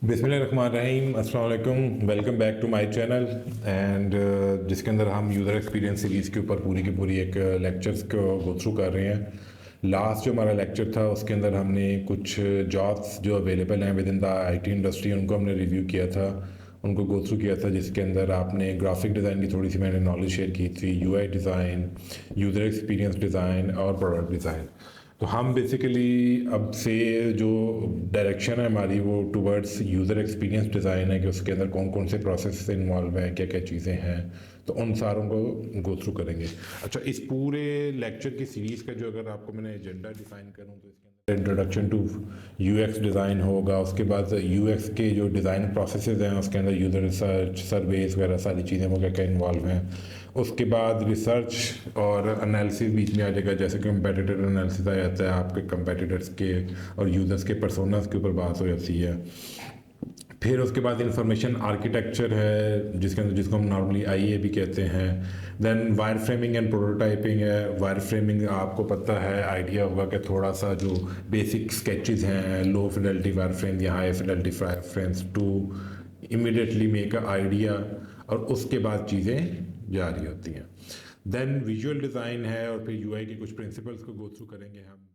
बिस्मिल्लाहिर्रहमानिर्रहीम, अस्सलाम वालेकुम। Welcome back to my channel and जिसके अंदर हम यूज़र एक्सपीरियंस सीरीज़ के ऊपर पूरी की पूरी एक लेक्चर्स को गो थ्रू कर रहे हैं। लास्ट जो हमारा लेक्चर था उसके अंदर हमने कुछ जॉब्स जो अवेलेबल हैं with in the IT industry उनको हमने रिव्यू किया था, उनको गो थ्रू किया था, जिसके अंदर आपने ग्राफिक डिज़ाइन की थोड़ी सी मैंने नॉलेज शेयर की थी, UI design, user experience design और प्रोडक्ट डिज़ाइन। तो हम बेसिकली अब से जो डायरेक्शन है हमारी वो टुवर्ड्स यूज़र एक्सपीरियंस डिज़ाइन है कि उसके अंदर कौन कौन से प्रोसेस इन्वॉल्व हैं, क्या क्या चीज़ें हैं, तो उन सारों को गो थ्रू करेंगे। अच्छा, इस पूरे लेक्चर की सीरीज़ का जो अगर आपको मैंने एजेंडा डिफ़ाइन करूँ तो इसके अंदर इंट्रोडक्शन टू यूएक्स डिज़ाइन होगा, उसके बाद यूएक्स के जो डिज़ाइन प्रोसेसेस हैं उसके अंदर यूज़र रिसर्च, सर्वेस वगैरह सारी चीज़ें वो क्या क्या इन्वॉल्व हैं। उसके बाद रिसर्च और एनालिसिस बीच में आ जाएगा, जैसे कंपेटिटर एनालिसिस आ जाता है, आपके कंपेटिटर्स के और यूज़र्स के पर्सोनास के ऊपर बात हो जाती है। फिर उसके बाद इंफॉर्मेशन आर्किटेक्चर है जिसके अंदर जिसको हम नॉर्मली आईए भी कहते हैं। Then wireframing and prototyping है। वायर फ्रेमिंग आपको पता है, आइडिया होगा कि थोड़ा सा जो बेसिक स्केचेस हैं, लो फिडेलिटी वायर फ्रेम या high fidelity wireframes to immediately make a idea, और उसके बाद चीज़ें जारी होती हैं। देन विजुअल डिज़ाइन है और फिर यूआई के कुछ प्रिंसिपल्स को गो थ्रू करेंगे हम।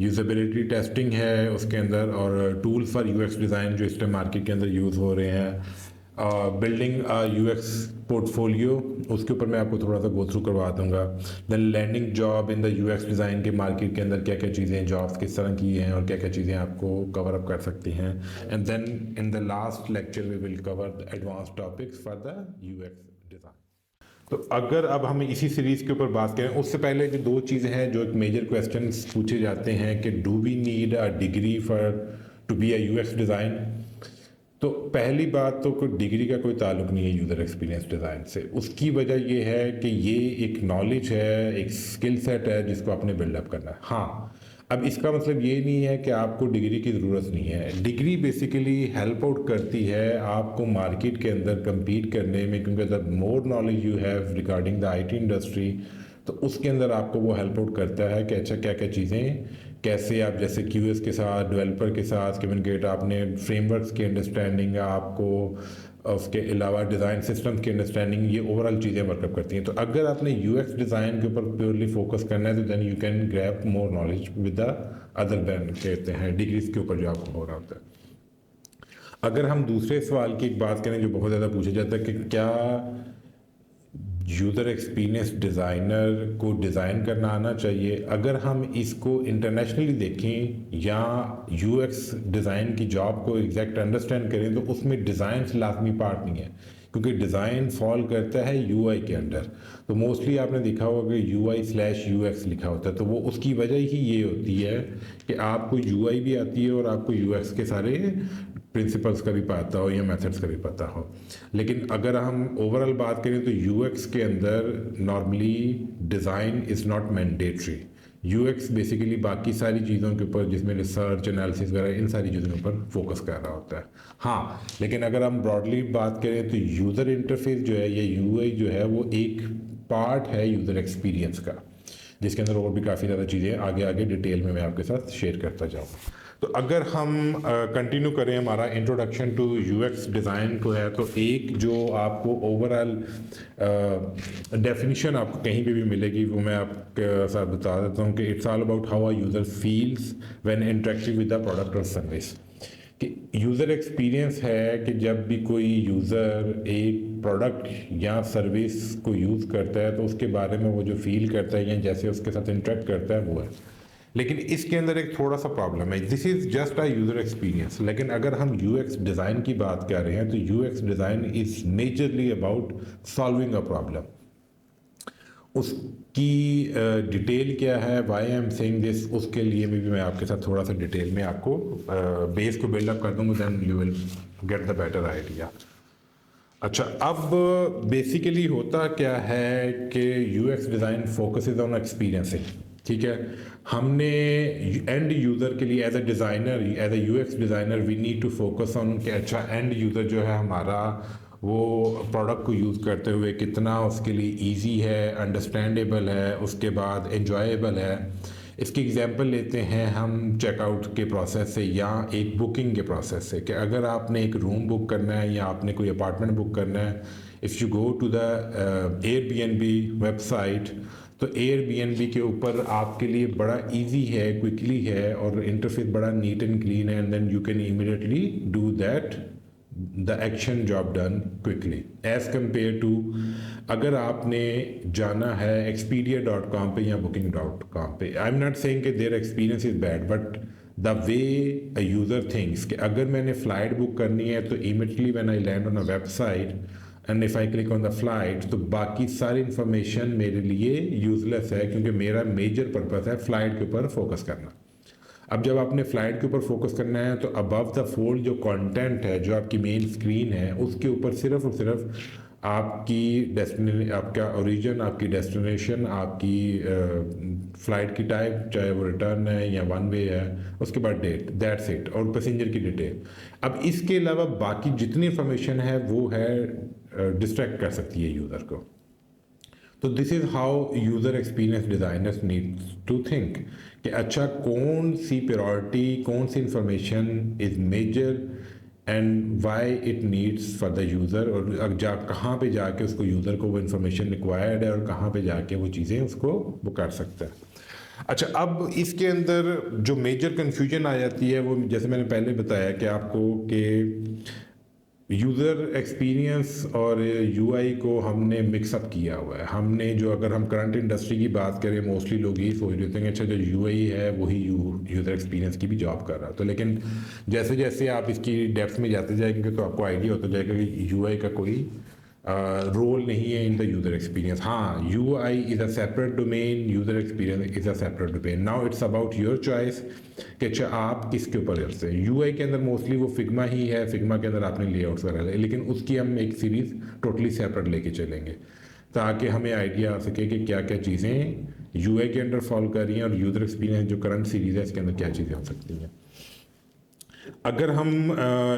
यूज़ेबिलिटी टेस्टिंग है उसके अंदर, और टूल्स फॉर यूएक्स डिज़ाइन जो इस टाइम मार्केट के अंदर यूज़ हो रहे हैं। बिल्डिंग यूएक्स पोर्टफोलियो, उसके ऊपर मैं आपको थोड़ा सा गो थ्रू करवा दूंगा। Then landing job in the UX design के मार्केट के अंदर क्या क्या चीज़ें, जॉब्स किस तरह की हैं और क्या क्या चीज़ें आपको कवर अप कर सकती हैं। And then in the last lecture we will cover the advance topics for the UX design. तो अगर अब हम इसी सीरीज़ के ऊपर बात करें, उससे पहले जो दो चीज़ें हैं जो एक मेजर क्वेश्चंस पूछे जाते हैं कि do we need a degree for to be a UX design. तो पहली बात तो कोई डिग्री का कोई ताल्लुक नहीं है यूज़र एक्सपीरियंस डिज़ाइन से। उसकी वजह ये है कि ये एक नॉलेज है, एक स्किल सेट है जिसको आपने बिल्डअप करना है। हाँ, अब इसका मतलब ये नहीं है कि आपको डिग्री की ज़रूरत नहीं है। डिग्री बेसिकली हेल्प आउट करती है आपको मार्केट के अंदर compete करने में, क्योंकि the more knowledge you have regarding the IT industry, तो उसके अंदर आपको वो हेल्प आउट करता है कि अच्छा क्या क्या चीज़ें, कैसे आप जैसे क्यूएस के साथ, डेवलपर के साथ कम्युनिकेट, आपने फ्रेमवर्क्स की अंडरस्टैंडिंग, आपको उसके अलावा डिज़ाइन सिस्टम्स की अंडरस्टैंडिंग, ये ओवरऑल चीज़ें वर्कअप करती हैं। तो अगर आपने यूएक्स डिज़ाइन के ऊपर प्योरली फोकस करना है तो then you can grab more knowledge with the other then कहते हैं डिग्रीज के ऊपर जो आपको हो रहा होता है। अगर हम दूसरे सवाल की एक बात करें जो बहुत ज़्यादा पूछा जाता है कि क्या यूज़र एक्सपीरियंस डिज़ाइनर को डिज़ाइन करना आना चाहिए, अगर हम इसको इंटरनेशनली देखें या यूएक्स डिज़ाइन की जॉब को एग्जैक्ट अंडरस्टैंड करें तो उसमें डिज़ाइन लाजमी पार्ट नहीं है, क्योंकि डिज़ाइन फॉल करता है यूआई के अंडर। तो मोस्टली आपने देखा होगा कि UI/UX लिखा होता है, तो वो उसकी वजह ही ये होती है कि आपको यूआई भी आती है और आपको यूएक्स के सारे प्रिंसिपल्स का भी पता हो या मेथड्स का भी पता हो। लेकिन अगर हम ओवरऑल बात करें तो यूएक्स के अंदर normally design is not mandatory. UX basically बाकी सारी चीज़ों के ऊपर, जिसमें रिसर्च, एनालिसिस वगैरह, इन सारी चीज़ों के ऊपर फोकस कर रहा होता है। हाँ, लेकिन अगर हम ब्रॉडली बात करें तो यूज़र इंटरफेस जो है या यूआई जो है वो एक पार्ट है यूज़र एक्सपीरियंस का, जिसके अंदर और भी काफ़ी ज़्यादा चीज़ें आगे आगे डिटेल में मैं आपके साथ शेयर करता जाऊँ। तो अगर हम कंटिन्यू करें हमारा इंट्रोडक्शन टू यूएक्स डिज़ाइन को है, तो एक जो आपको ओवरऑल डेफिनेशन आपको कहीं पे भी मिलेगी वो मैं आपके साथ बता देता हूँ कि it's all about how a user feels when interacting with the product और सर्विस। कि यूज़र एक्सपीरियंस है कि जब भी कोई यूज़र एक प्रोडक्ट या सर्विस को यूज़ करता है तो उसके बारे में वो जो फील करता है या जैसे उसके साथ इंटरेक्ट करता है वो है। लेकिन इसके अंदर एक थोड़ा सा प्रॉब्लम है, this is just a user experience. लेकिन अगर हम यूएक्स डिज़ाइन की बात कर रहे हैं तो UX design is majorly about solving a problem. उसकी डिटेल क्या है, why I am saying this, उसके लिए भी मैं आपके साथ थोड़ा सा डिटेल में आपको बेस को बिल्डअप कर दूंगा, then you will get the better idea. अच्छा, अब बेसिकली होता क्या है कि UX design focuses on experiencing. ठीक है, हमने एंड यूज़र के लिए as a designer, as a UX designer we need to focus on कि अच्छा एंड यूज़र जो है हमारा वो प्रोडक्ट को यूज़ करते हुए कितना उसके लिए इजी है, अंडरस्टैंडेबल है, उसके बाद एंजॉयबल है। इसकी एग्जांपल लेते हैं हम चेकआउट के प्रोसेस से या एक बुकिंग के प्रोसेस से, कि अगर आपने एक रूम बुक करना है या आपने कोई अपार्टमेंट बुक करना है, if you go to the Airbnb website, तो एयरबीएनबी के ऊपर आपके लिए बड़ा इजी है, क्विकली है और इंटरफेस बड़ा नीट एंड क्लीन है, and then you can immediately do that the action job done quickly as compare to अगर आपने जाना है expedia.com पे या booking.com पे. आई एम नॉट सेइंग कि their experience is bad, but the way a user thinks कि अगर मैंने फ़्लाइट बुक करनी है तो इमीडिएटली when I land on a website and if I click on the flight, तो बाकी सारी इन्फॉर्मेशन मेरे लिए यूज़लेस है, क्योंकि मेरा मेजर पर्पस है फ़्लाइट के ऊपर फोकस करना. अब जब आपने फ़्लाइट के ऊपर फोकस करना है तो अबव द फोल्ड जो कंटेंट है, जो आपकी मेन स्क्रीन है, उसके ऊपर सिर्फ और सिर्फ आपकी आपका ओरिजिन, आपकी डेस्टिनेशन, आपकी फ़्लाइट की टाइप, चाहे वो रिटर्न है या वन वे है, उसके बाद डेट, दैट्स इट, और पैसेंजर की डिटेल. अब इसके अलावा बाकी जितनी इंफॉर्मेशन है वो है डिस्ट्रैक्ट कर सकती है यूज़र को. तो this is how user experience designers needs to think कि अच्छा कौन सी प्रायोरिटी, कौन सी information is major and why it needs for the user, और कहाँ पे जाके उसको यूज़र को वो इन्फॉर्मेशन रिक्वायर्ड है और कहाँ पे जाके वो चीज़ें उसको वो कर सकता है. अच्छा, अब इसके अंदर जो मेजर कन्फ्यूजन आ जाती है वो जैसे मैंने पहले बताया कि आपको कि यूज़र एक्सपीरियंस और यूआई को हमने मिक्सअप किया हुआ है. हमने जो, अगर हम करंट इंडस्ट्री की बात करें, मोस्टली लोग यही सोच रहे हैं अच्छा जो यूआई है वही यूज़र एक्सपीरियंस की भी जॉब कर रहा है. तो लेकिन जैसे जैसे आप इसकी डेप्थ में जाते जाएंगे तो आपको आइडिया होता जाएगा कि यूआई का कोई रोल नहीं है इन द यूज़र एक्सपीरियंस. हाँ, UI is a separate domain, user experience is a separate domain. Now it's about your choice कि अच्छा आप किसके ऊपर करते हैं. यूआई के अंदर मोस्टली वो फिग्मा ही है, फिग्मा के अंदर आपने लेआउट्स वगैरह, लेकिन उसकी हम एक सीरीज़ टोटली सेपरेट लेके चलेंगे ताकि हमें आइडिया आ सके कि क्या क्या चीज़ें यूआई के अंदर फॉलो कर रही हैं और यूज़र एक्सपीरियंस जो करंट सीरीज़ है इसके अंदर क्या चीज़ें हो सकती हैं. अगर हम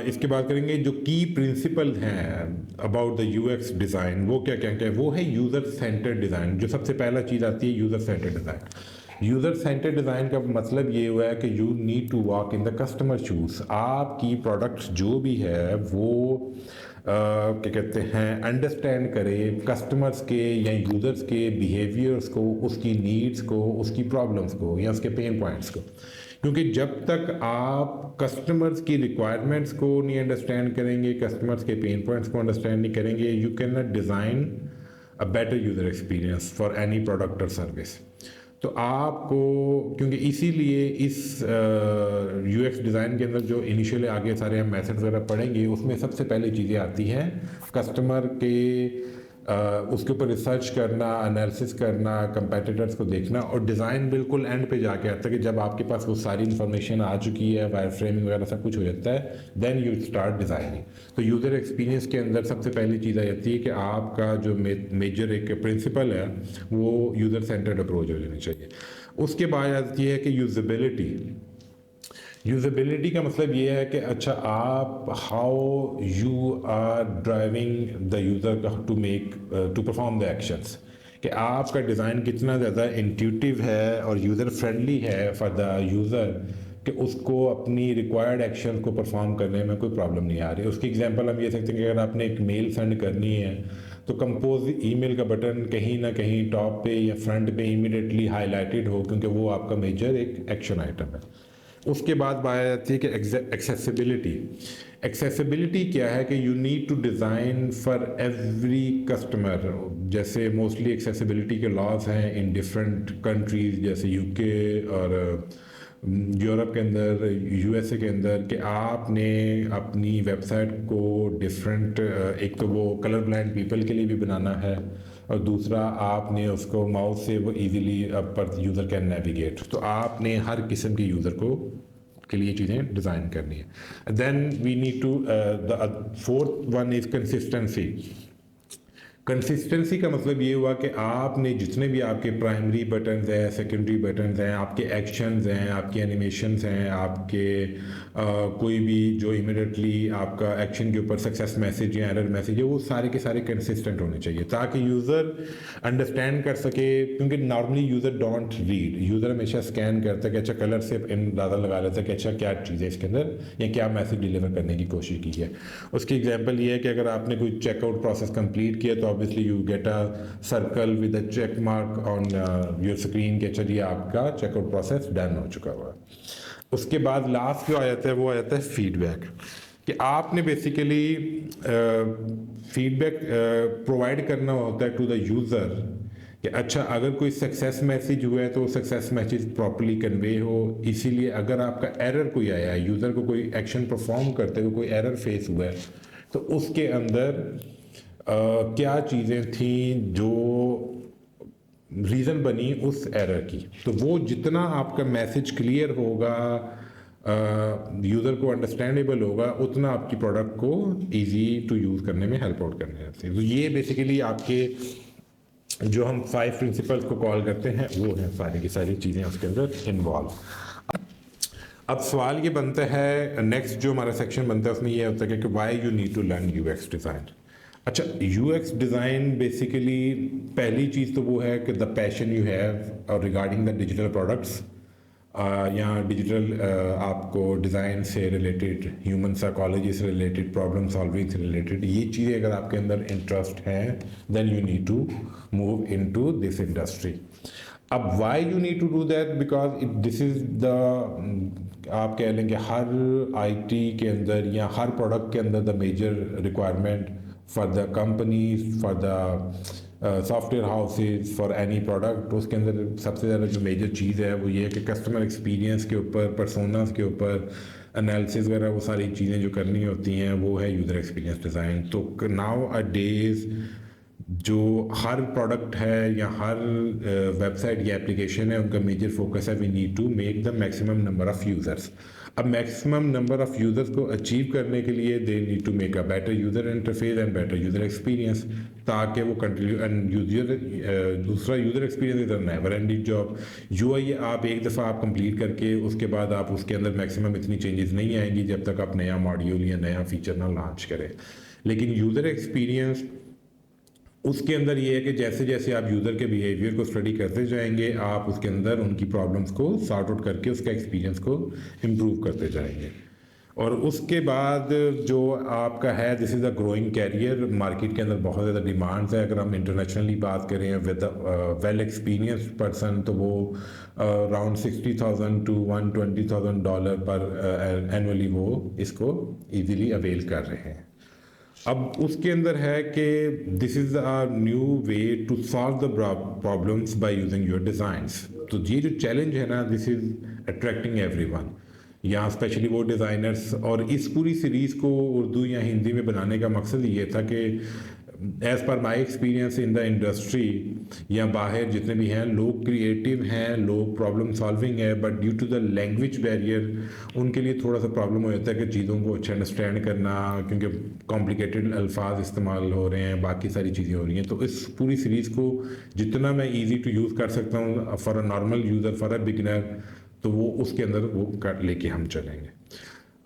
इसके बात करेंगे जो की प्रिंसिपल हैं अबाउट द यूएक्स डिज़ाइन, वो क्या क्या क्या है, वो है यूज़र सेंटर्ड डिज़ाइन. जो सबसे पहला चीज़ आती है user centred design. User centred design का मतलब ये हुआ है कि you need to walk in the customer shoes. आपकी प्रोडक्ट्स जो भी है वो क्या कहते हैं अंडरस्टैंड करे कस्टमर्स के या यूज़र्स के बिहेवियर्स को, उसकी नीड्स को, उसकी प्रॉब्लम्स को या उसके पेन पॉइंट्स को. क्योंकि जब तक आप कस्टमर्स की रिक्वायरमेंट्स को नहीं अंडरस्टैंड करेंगे, कस्टमर्स के पेन पॉइंट्स को अंडरस्टैंड नहीं करेंगे, you can not design a better user experience for any product और सर्विस. तो आपको, क्योंकि इसीलिए इस यूएक्स डिज़ाइन के अंदर जो इनिशियली आगे सारे हम मेथड्स वगैरह पढ़ेंगे, उसमें सबसे पहले चीज़ें आती हैं कस्टमर के उसके ऊपर रिसर्च करना, एनालिसिस करना, कंपेटिटर्स को देखना, और डिज़ाइन बिल्कुल एंड पे जाके आता है कि जब आपके पास वो सारी इन्फॉर्मेशन आ चुकी है, वायर फ्रेमिंग वगैरह सब कुछ हो जाता है, देन यू स्टार्ट डिज़ाइनिंग. तो यूज़र एक्सपीरियंस के अंदर सबसे पहली चीज़ आ जाती है कि आपका जो मेजर एक प्रिंसिपल है वो यूज़र सेंटर्ड अप्रोच हो जानी चाहिए. उसके बाद आती है कि यूज़ेबिलिटी. यूजेबिलिटी का मतलब ये है कि अच्छा आप how you are driving the user to make to perform the actions, कि आपका डिज़ाइन कितना ज़्यादा इंट्यूटिव है और यूज़र फ्रेंडली है फॉर द यूज़र कि उसको अपनी रिक्वायर्ड एक्शन को परफॉर्म करने में कोई प्रॉब्लम नहीं आ रही. उसकी एग्जांपल हम ये सकते हैं कि अगर आपने एक मेल सेंड करनी है तो कंपोज ईमेल का बटन कहीं ना कहीं टॉप पे या फ्रंट पे इमीडिएटली हाईलाइटेड हो, क्योंकि वो आपका मेजर एक एक्शन आइटम है. उसके बाद बात आती है कि एक्सेसिबिलिटी. एक्सेसिबिलिटी क्या है कि you need to design for every customer. जैसे मोस्टली एक्सेसिबिलिटी के लॉज हैं इन डिफरेंट कंट्रीज़, जैसे यूके और यूरोप के अंदर, यूएसए के अंदर, कि आपने अपनी वेबसाइट को डिफरेंट, एक तो वो कलर ब्लाइंड पीपल के लिए भी बनाना है और दूसरा आपने उसको माउस से वो इजीली पर यूज़र कैन नेविगेट. तो आपने हर किस्म के यूज़र को के लिए चीज़ें डिज़ाइन करनी है. Then we need to the fourth one is consistency. Consistency का मतलब ये हुआ कि आपने जितने भी आपके प्राइमरी बटन्स हैं, सेकेंडरी बटन्स हैं, आपके एक्शंस हैं, आपके एनिमेशंस हैं, आपके कोई भी जो इमीडिएटली आपका एक्शन के ऊपर सक्सेस मैसेज या एरर मैसेज है, वो सारे के सारे कंसिस्टेंट होने चाहिए ताकि यूज़र अंडरस्टैंड कर सके। क्योंकि normally user don't read, user हमेशा स्कैन करता है कि अच्छा कलर से अंदाज़ा लगा लेता है कि अच्छा क्या चीज़ है इसके अंदर या क्या मैसेज डिलीवर करने की कोशिश की है। उसकी एग्जांपल ये है कि अगर आपने कोई चेकआउट प्रोसेस कंप्लीट किया तो obviously you get a circle with a check mark on your screen के चलिए आपका चेकआउट प्रोसेस डन हो चुका हुआ है। उसके बाद लास्ट जो आ जाता है वो आ जाता है फीडबैक, कि आपने बेसिकली फीडबैक प्रोवाइड करना होता है टू द यूज़र कि अच्छा अगर कोई सक्सेस मैसेज हुआ है तो सक्सेस मैसेज प्रॉपर्ली कन्वे हो। इसीलिए अगर आपका एरर कोई आया है, यूज़र को कोई एक्शन परफॉर्म करते हुए कोई एरर फेस हुआ है, तो उसके अंदर क्या चीज़ें थी जो रीज़न बनी उस एरर की। तो वो जितना आपका मैसेज क्लियर होगा, यूज़र को अंडरस्टैंडेबल होगा, उतना आपकी प्रोडक्ट को इजी टू यूज़ करने में हेल्प आउट करने लगते हैं। तो ये बेसिकली आपके जो हम 5 प्रिंसिपल्स को कॉल करते हैं वो हैं सारी की सारी चीज़ें उसके अंदर इन्वॉल्व। अब सवाल ये बनता है, नेक्स्ट जो हमारा सेक्शन बनता है उसमें ये होता है कि why you need to learn UX design. अच्छा, यूएक्स डिज़ाइन बेसिकली पहली चीज़ तो वो है कि the passion you have regarding the digital products या डिजिटल आपको डिज़ाइन से रिलेटेड, ह्यूमन साइकोलॉजी से रिलेटेड, प्रॉब्लम सॉल्विंग से रिलेटेड ये चीज़ें अगर आपके अंदर इंटरेस्ट हैं then you need to move into this industry. अब why you need to do that, because this is the आप कह लेंगे हर आईटी के अंदर या हर प्रोडक्ट के अंदर the major requirement for the companies, for the software houses, for any product. उसके अंदर सबसे ज़्यादा जो मेजर चीज़ है वो ये है कि कस्टमर एक्सपीरियंस के ऊपर, पर्सोनास के ऊपर एनालिसिस वगैरह वो सारी चीज़ें जो करनी होती हैं वो है यूज़र एक्सपीरियंस डिज़ाइन। तो नाउ अ डेज़ जो हर प्रोडक्ट है या हर वेबसाइट या एप्लीकेशन है उनका मेजर फोकस है we need to make the maximum number of users. अब मैक्सिमम नंबर ऑफ़ यूज़र्स को अचीव करने के लिए they need to make a better user interface and better user experience, ताकि वो कंटिन्यू एंड दूसरा user experience is a never ending job. UI आप एक दफ़ा आप कंप्लीट करके उसके बाद आप उसके अंदर मैक्सिमम इतनी चेंजेस नहीं आएंगी जब तक आप नया मॉड्यूल या नया फीचर ना लॉन्च करें। लेकिन यूज़र एक्सपीरियंस उसके अंदर ये है कि जैसे जैसे आप यूज़र के बिहेवियर को स्टडी करते जाएंगे आप उसके अंदर उनकी प्रॉब्लम्स को सॉर्ट आउट करके उसका एक्सपीरियंस को इम्प्रूव करते जाएंगे। और उसके बाद जो आपका है this is a growing career, market के अंदर बहुत ज़्यादा डिमांड्स है। अगर हम इंटरनेशनली बात करें विद वेल एक्सपीरियंस पर्सन तो वो अराउंड $60,000 to $120,000 पर एनुअली वो इसको ईजीली अवेल कर रहे हैं। अब उसके अंदर है कि this is a new way to solve the problems by using your designs. तो ये जो चैलेंज है ना दिस इज़ अट्रैक्टिंग एवरीवन, यहाँ स्पेशली वो डिज़ाइनर्स। और इस पूरी सीरीज़ को उर्दू या हिंदी में बनाने का मकसद ये था कि as per my experience in the industry या बाहर जितने भी हैं लोग क्रिएटिव हैं, लोग प्रॉब्लम सॉल्विंग है, but due to the language barrier उनके लिए थोड़ा सा प्रॉब्लम हो जाता है कि चीज़ों को अच्छा अंडरस्टैंड करना, क्योंकि कॉम्प्लिकेटेड अल्फाज इस्तेमाल हो रहे हैं, बाकी सारी चीज़ें हो रही हैं। तो इस पूरी सीरीज़ को जितना मैं ईजी टू यूज़ कर सकता हूँ for a normal user, for a beginner, तो वो उसके अंदर वो कर लेके हम चलेंगे।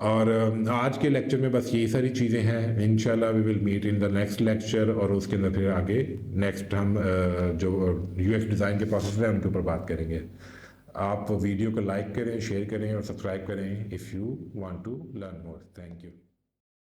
और आज के लेक्चर में बस यही सारी चीज़ें हैं। इंशाल्लाह we will meet in the next lecture और उसके अंदर फिर आगे नेक्स्ट हम जो यूएक्स डिज़ाइन के प्रोसेस है उनके ऊपर बात करेंगे। आप वीडियो को लाइक करें, शेयर करें और सब्सक्राइब करें if you want to learn more. Thank you.